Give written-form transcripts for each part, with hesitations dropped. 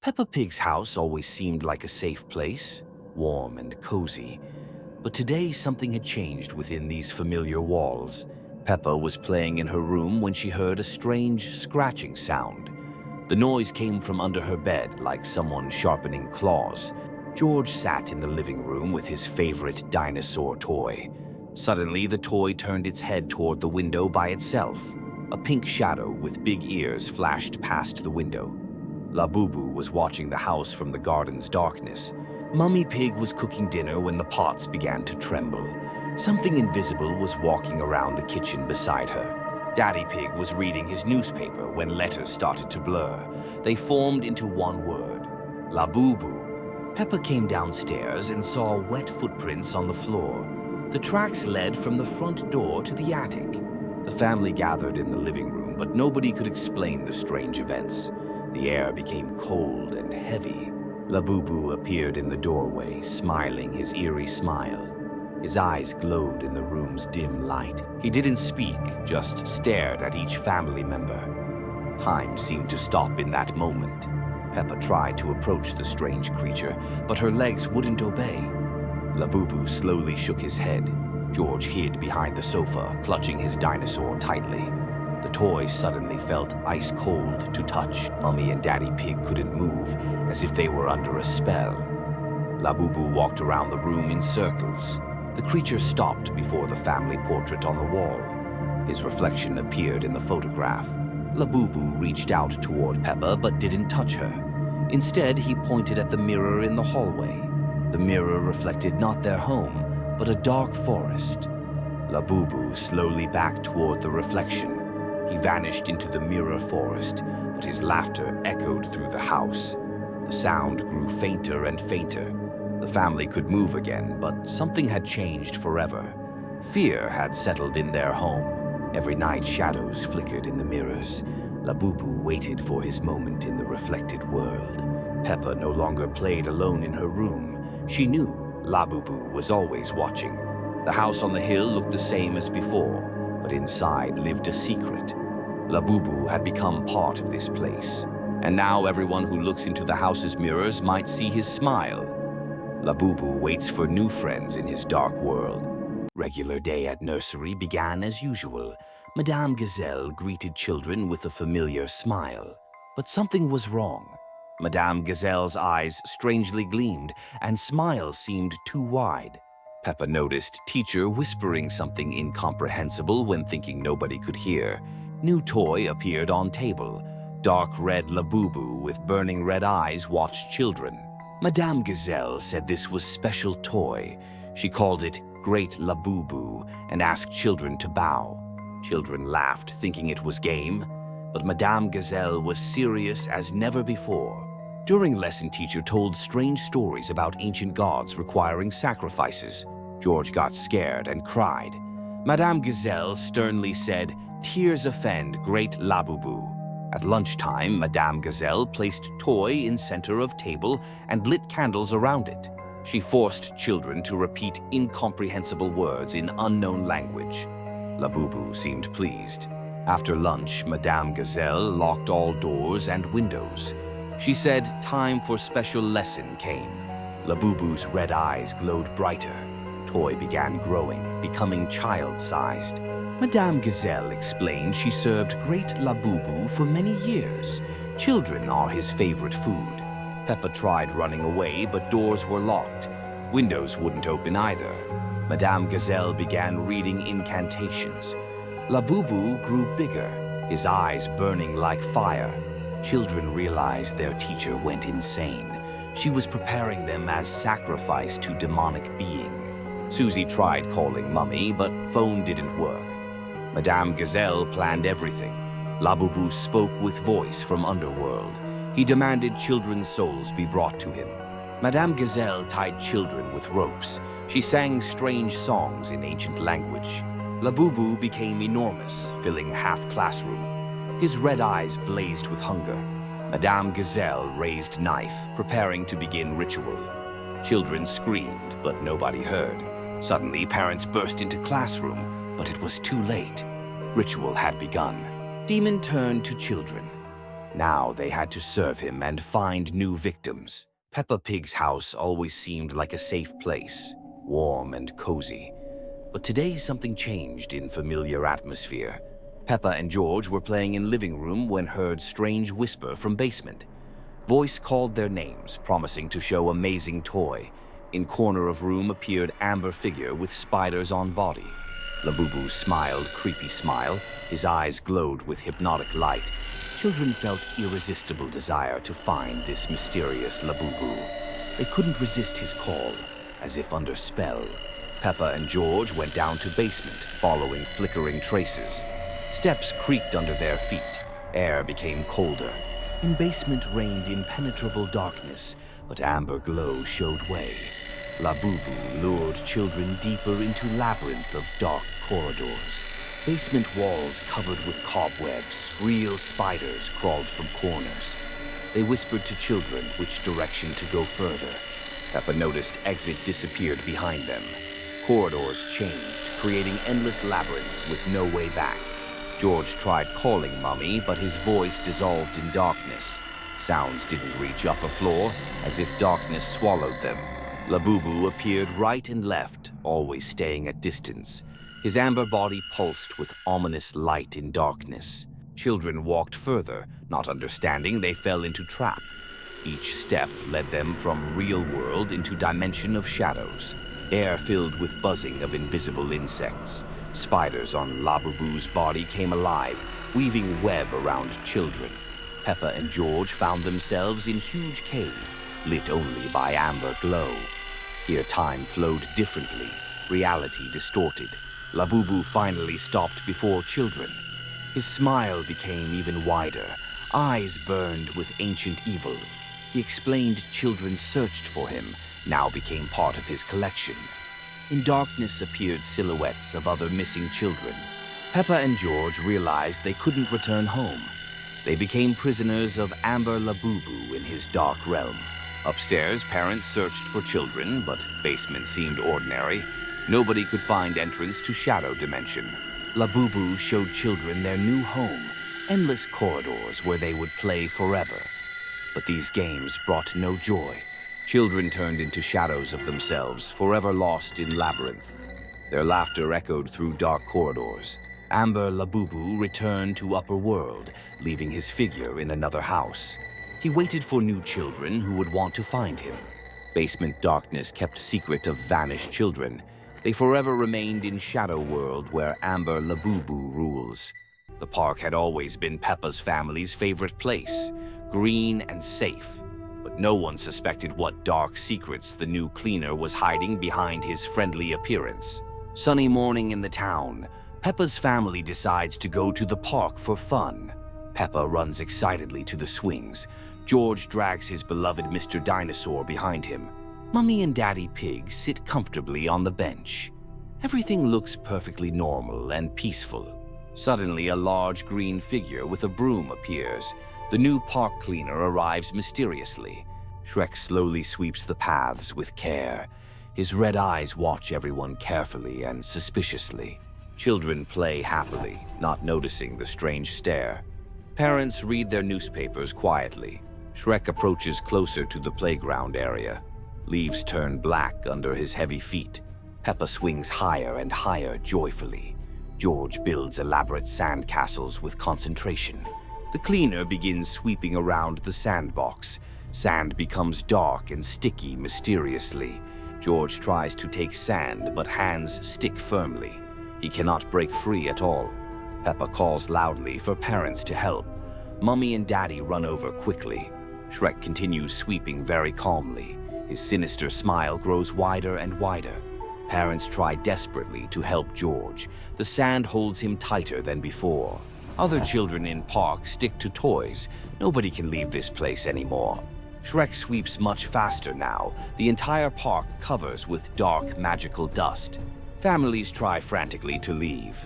Peppa Pig's house always seemed like a safe place, warm and cozy. But today something had changed within these familiar walls. Peppa was playing in her room when she heard a strange scratching sound. The noise came from under her bed like someone sharpening claws. George sat in the living room with his favorite dinosaur toy. Suddenly, the toy turned its head toward the window by itself. A pink shadow with big ears flashed past the window. Labubu was watching the house from the garden's darkness. Mummy Pig was cooking dinner when the pots began to tremble. Something invisible was walking around the kitchen beside her. Daddy Pig was reading his newspaper when letters started to blur. They formed into one word: Labubu. Peppa came downstairs and saw wet footprints on the floor. The tracks led from the front door to the attic. The family gathered in the living room, but nobody could explain the strange events. The air became cold and heavy. Labubu appeared in the doorway, smiling his eerie smile. His eyes glowed in the room's dim light. He didn't speak, just stared at each family member. Time seemed to stop in that moment. Peppa tried to approach the strange creature, but her legs wouldn't obey. Labubu slowly shook his head. George hid behind the sofa, clutching his dinosaur tightly. The toy suddenly felt ice cold to touch. Mummy and Daddy Pig couldn't move, as if they were under a spell. Labubu walked around the room in circles. The creature stopped before the family portrait on the wall. His reflection appeared in the photograph. Labubu reached out toward Peppa but didn't touch her. Instead, he pointed at the mirror in the hallway. The mirror reflected not their home, but a dark forest. Labubu slowly backed toward the reflection. He vanished into the mirror forest, but his laughter echoed through the house. The sound grew fainter and fainter. The family could move again, but something had changed forever. Fear had settled in their home. Every night, shadows flickered in the mirrors. Labubu waited for his moment in the reflected world. Peppa no longer played alone in her room. She knew Labubu was always watching. The house on the hill looked the same as before, but inside lived a secret. Labubu had become part of this place, and now everyone who looks into the house's mirrors might see his smile. Labubu waits for new friends in his dark world. Regular day at nursery began as usual. Madame Gazelle greeted children with a familiar smile. But something was wrong. Madame Gazelle's eyes strangely gleamed, and smiles seemed too wide. Peppa noticed teacher whispering something incomprehensible when thinking nobody could hear. New toy appeared on table. Dark red Labubu with burning red eyes watched children. Madame Gazelle said this was special toy. She called it Great Labubu and asked children to bow. Children laughed, thinking it was game. But Madame Gazelle was serious as never before. During lesson, teacher told strange stories about ancient gods requiring sacrifices. George got scared and cried. Madame Gazelle sternly said, "Tears offend great Labubu." At lunchtime, Madame Gazelle placed toy in center of table and lit candles around it. She forced children to repeat incomprehensible words in unknown language. Labubu seemed pleased. After lunch, Madame Gazelle locked all doors and windows. She said time for special lesson came. Labubu's red eyes glowed brighter. Toy began growing, becoming child-sized. Madame Gazelle explained she served Great Labubu for many years. Children are his favorite food. Peppa tried running away, but doors were locked. Windows wouldn't open either. Madame Gazelle began reading incantations. Labubu grew bigger, his eyes burning like fire. Children realized their teacher went insane. She was preparing them as sacrifice to demonic being. Susie tried calling Mummy, but phone didn't work. Madame Gazelle planned everything. Labubu spoke with voice from underworld. He demanded children's souls be brought to him. Madame Gazelle tied children with ropes. She sang strange songs in ancient language. Labubu became enormous, filling half classroom. His red eyes blazed with hunger. Madame Gazelle raised knife, preparing to begin ritual. Children screamed, but nobody heard. Suddenly, parents burst into classroom, but it was too late. Ritual had begun. Demon turned to children. Now they had to serve him and find new victims. Peppa Pig's house always seemed like a safe place, warm and cozy. But today something changed in familiar atmosphere. Peppa and George were playing in living room when heard strange whisper from basement. Voice called their names, promising to show amazing toy. In corner of room appeared amber figure with spiders on body. Labubu smiled creepy smile. His eyes glowed with hypnotic light. Children felt irresistible desire to find this mysterious Labubu. They couldn't resist his call, as if under spell. Peppa and George went down to basement, following flickering traces. Steps creaked under their feet. Air became colder. In basement reigned impenetrable darkness, but amber glow showed way. Labubu lured children deeper into labyrinth of dark corridors. Basement walls covered with cobwebs, real spiders crawled from corners. They whispered to children which direction to go further. Peppa noticed exit disappeared behind them. Corridors changed, creating endless labyrinth with no way back. George tried calling Mummy, but his voice dissolved in darkness. Sounds didn't reach upper floor, as if darkness swallowed them. Labubu appeared right and left, always staying at distance. His amber body pulsed with ominous light in darkness. Children walked further, not understanding they fell into trap. Each step led them from real world into dimension of shadows. Air filled with buzzing of invisible insects. Spiders on Labubu's body came alive, weaving web around children. Peppa and George found themselves in huge cave, lit only by amber glow. Here time flowed differently, reality distorted. Labubu finally stopped before children. His smile became even wider, eyes burned with ancient evil. He explained children searched for him, now became part of his collection. In darkness appeared silhouettes of other missing children. Peppa and George realized they couldn't return home. They became prisoners of Amber Labubu in his dark realm. Upstairs, parents searched for children, but basement seemed ordinary. Nobody could find entrance to Shadow Dimension. Labubu showed children their new home, endless corridors where they would play forever. But these games brought no joy. Children turned into shadows of themselves, forever lost in labyrinth. Their laughter echoed through dark corridors. Amber Labubu returned to Upper World, leaving his figure in another house. He waited for new children who would want to find him. Basement darkness kept secret of vanished children. They forever remained in Shadow World where Amber Labubu rules. The park had always been Peppa's family's favorite place, green and safe. But no one suspected what dark secrets the new cleaner was hiding behind his friendly appearance. Sunny morning in the town, Peppa's family decides to go to the park for fun. Peppa runs excitedly to the swings. George drags his beloved Mr. Dinosaur behind him. Mummy and Daddy Pig sit comfortably on the bench. Everything looks perfectly normal and peaceful. Suddenly, a large green figure with a broom appears. The new park cleaner arrives mysteriously. Shrek slowly sweeps the paths with care. His red eyes watch everyone carefully and suspiciously. Children play happily, not noticing the strange stare. Parents read their newspapers quietly. Shrek approaches closer to the playground area. Leaves turn black under his heavy feet. Peppa swings higher and higher joyfully. George builds elaborate sand castles with concentration. The cleaner begins sweeping around the sandbox. Sand becomes dark and sticky mysteriously. George tries to take sand, but hands stick firmly. He cannot break free at all. Peppa calls loudly for parents to help. Mummy and Daddy run over quickly. Shrek continues sweeping very calmly. His sinister smile grows wider and wider. Parents try desperately to help George. The sand holds him tighter than before. Other children in park stick to toys. Nobody can leave this place anymore. Shrek sweeps much faster now. The entire park covers with dark, magical dust. Families try frantically to leave.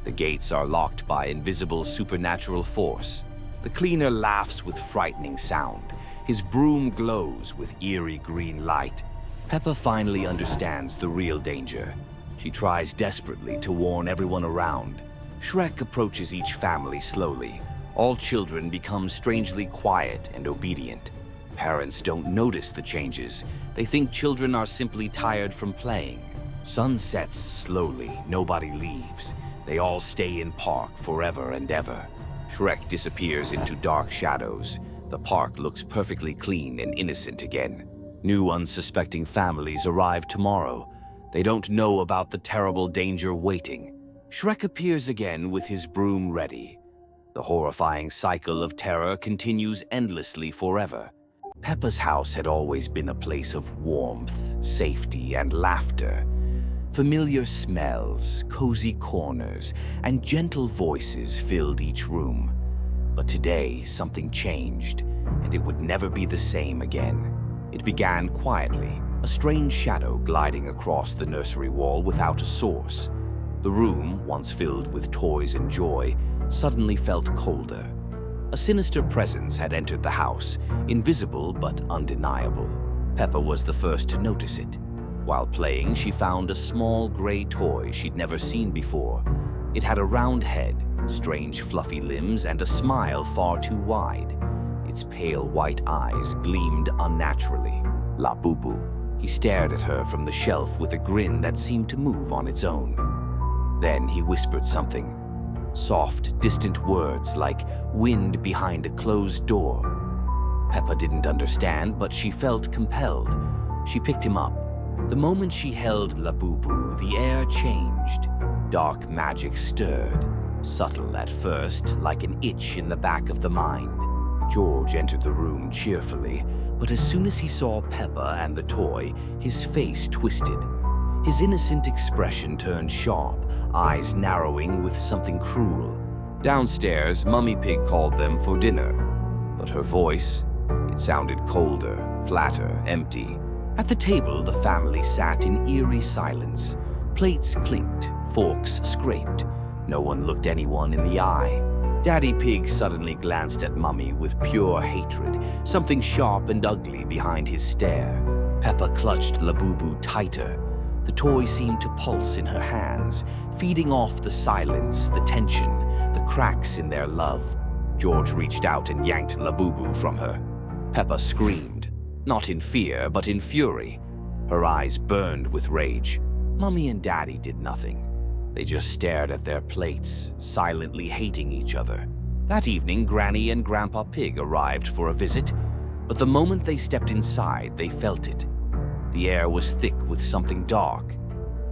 The gates are locked by invisible supernatural force. The cleaner laughs with frightening sound. His broom glows with eerie green light. Peppa finally understands the real danger. She tries desperately to warn everyone around. Shrek approaches each family slowly. All children become strangely quiet and obedient. Parents don't notice the changes. They think children are simply tired from playing. Sun sets slowly, nobody leaves. They all stay in park forever and ever. Shrek disappears into dark shadows. The park looks perfectly clean and innocent again. New unsuspecting families arrive tomorrow. They don't know about the terrible danger waiting. Shrek appears again with his broom ready. The horrifying cycle of terror continues endlessly forever. Peppa's house had always been a place of warmth, safety, and laughter. Familiar smells, cozy corners, and gentle voices filled each room. But today, something changed, and it would never be the same again. It began quietly, a strange shadow gliding across the nursery wall without a source. The room, once filled with toys and joy, suddenly felt colder. A sinister presence had entered the house, invisible but undeniable. Peppa was the first to notice it. While playing, she found a small gray toy she'd never seen before. It had a round head, strange fluffy limbs, and a smile far too wide. Its pale white eyes gleamed unnaturally. Labubu. He stared at her from the shelf with a grin that seemed to move on its own. Then he whispered something. Soft, distant words like wind behind a closed door. Peppa didn't understand, but she felt compelled. She picked him up. The moment she held Labubu, the air changed. Dark magic stirred, subtle at first, like an itch in the back of the mind. George entered the room cheerfully, but as soon as he saw Peppa and the toy, his face twisted. His innocent expression turned sharp, eyes narrowing with something cruel. Downstairs, Mummy Pig called them for dinner, but her voice, it sounded colder, flatter, empty. At the table, the family sat in eerie silence. Plates clinked, forks scraped. No one looked anyone in the eye. Daddy Pig suddenly glanced at Mummy with pure hatred, something sharp and ugly behind his stare. Peppa clutched Labubu tighter. The toy seemed to pulse in her hands, feeding off the silence, the tension, the cracks in their love. George reached out and yanked Labubu from her. Peppa screamed, not in fear, but in fury. Her eyes burned with rage. Mummy and Daddy did nothing. They just stared at their plates, silently hating each other. That evening, Granny and Grandpa Pig arrived for a visit, but the moment they stepped inside, they felt it. The air was thick with something dark,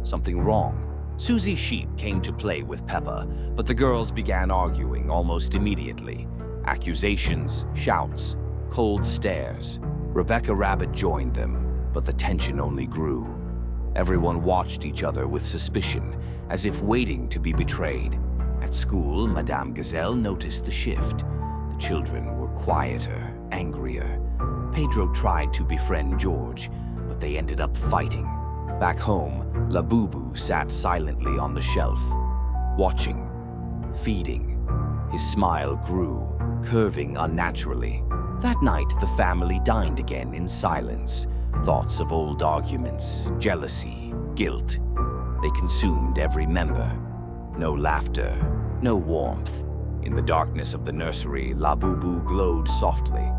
something wrong. Susie Sheep came to play with Peppa, but the girls began arguing almost immediately. Accusations, shouts, cold stares. Rebecca Rabbit joined them, but the tension only grew. Everyone watched each other with suspicion, as if waiting to be betrayed. At school, Madame Gazelle noticed the shift. The children were quieter, angrier. Pedro tried to befriend George, but they ended up fighting. Back home, Labubu sat silently on the shelf, watching, feeding. His smile grew, curving unnaturally. That night, the family dined again in silence. Thoughts of old arguments, jealousy, guilt. They consumed every member. No laughter, no warmth. In the darkness of the nursery, Labubu glowed softly.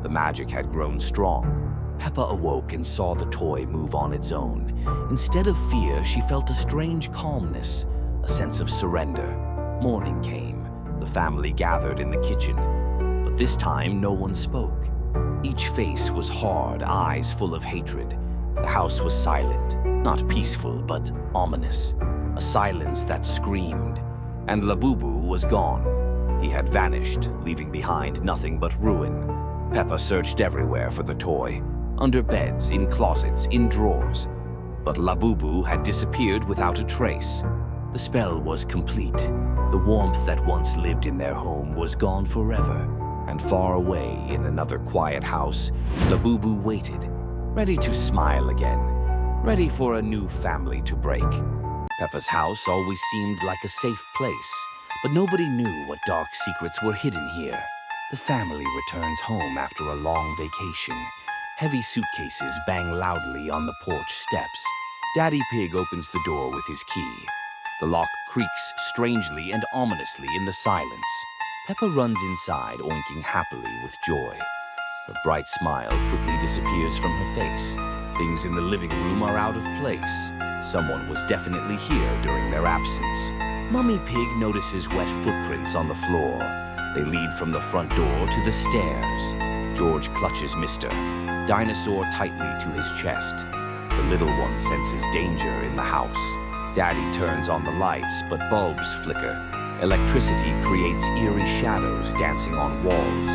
The magic had grown strong. Peppa awoke and saw the toy move on its own. Instead of fear, she felt a strange calmness, a sense of surrender. Morning came. The family gathered in the kitchen. But this time, no one spoke. Each face was hard, eyes full of hatred. The house was silent, not peaceful, but ominous. A silence that screamed. And Labubu was gone. He had vanished, leaving behind nothing but ruin. Peppa searched everywhere for the toy. Under beds, in closets, in drawers. But Labubu had disappeared without a trace. The spell was complete. The warmth that once lived in their home was gone forever. And far away in another quiet house, Labubu waited, ready to smile again, ready for a new family to break. Peppa's house always seemed like a safe place, but nobody knew what dark secrets were hidden here. The family returns home after a long vacation. Heavy suitcases bang loudly on the porch steps. Daddy Pig opens the door with his key. The lock creaks strangely and ominously in the silence. Peppa runs inside, oinking happily with joy. Her bright smile quickly disappears from her face. Things in the living room are out of place. Someone was definitely here during their absence. Mummy Pig notices wet footprints on the floor. They lead from the front door to the stairs. George clutches Mr. Dinosaur tightly to his chest. The little one senses danger in the house. Daddy turns on the lights, but bulbs flicker. Electricity creates eerie shadows dancing on walls.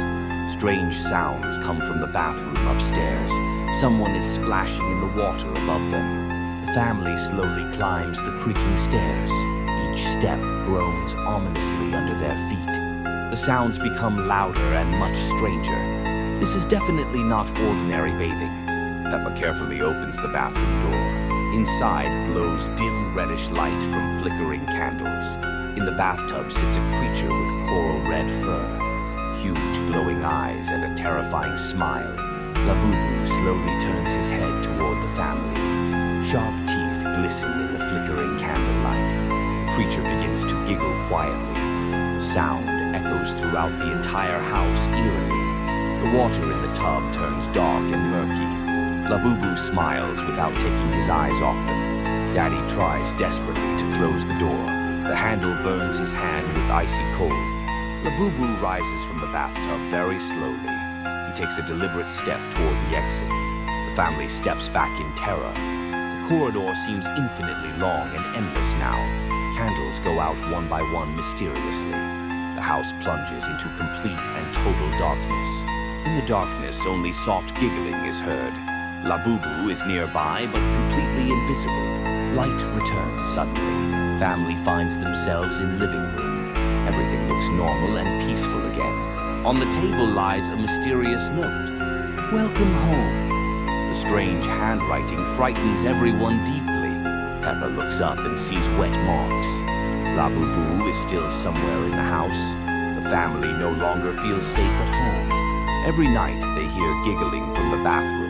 Strange sounds come from the bathroom upstairs. Someone is splashing in the water above them. The family slowly climbs the creaking stairs. Each step groans ominously under their feet. The sounds become louder and much stranger. This is definitely not ordinary bathing. Peppa carefully opens the bathroom door. Inside glows dim reddish light from flickering candles. In the bathtub sits a creature with coral red fur, huge glowing eyes and a terrifying smile. Labubu slowly turns his head toward the family. Sharp teeth glisten in the flickering candlelight. The creature begins to giggle quietly. The sound echoes throughout the entire house eerily. The water in the tub turns dark and murky. Labubu smiles without taking his eyes off them. Daddy tries desperately to close the door. The handle burns his hand with icy cold. Labubu rises from the bathtub very slowly. He takes a deliberate step toward the exit. The family steps back in terror. The corridor seems infinitely long and endless now. Candles go out one by one mysteriously. The house plunges into complete and total darkness. In the darkness, only soft giggling is heard. Labubu is nearby, but completely invisible. Light returns suddenly. Family finds themselves in living room. Everything looks normal and peaceful again. On the table lies a mysterious note. Welcome home. The strange handwriting frightens everyone deeply. Peppa looks up and sees wet marks. Labubu is still somewhere in the house. The family no longer feels safe at home. Every night they hear giggling from the bathroom.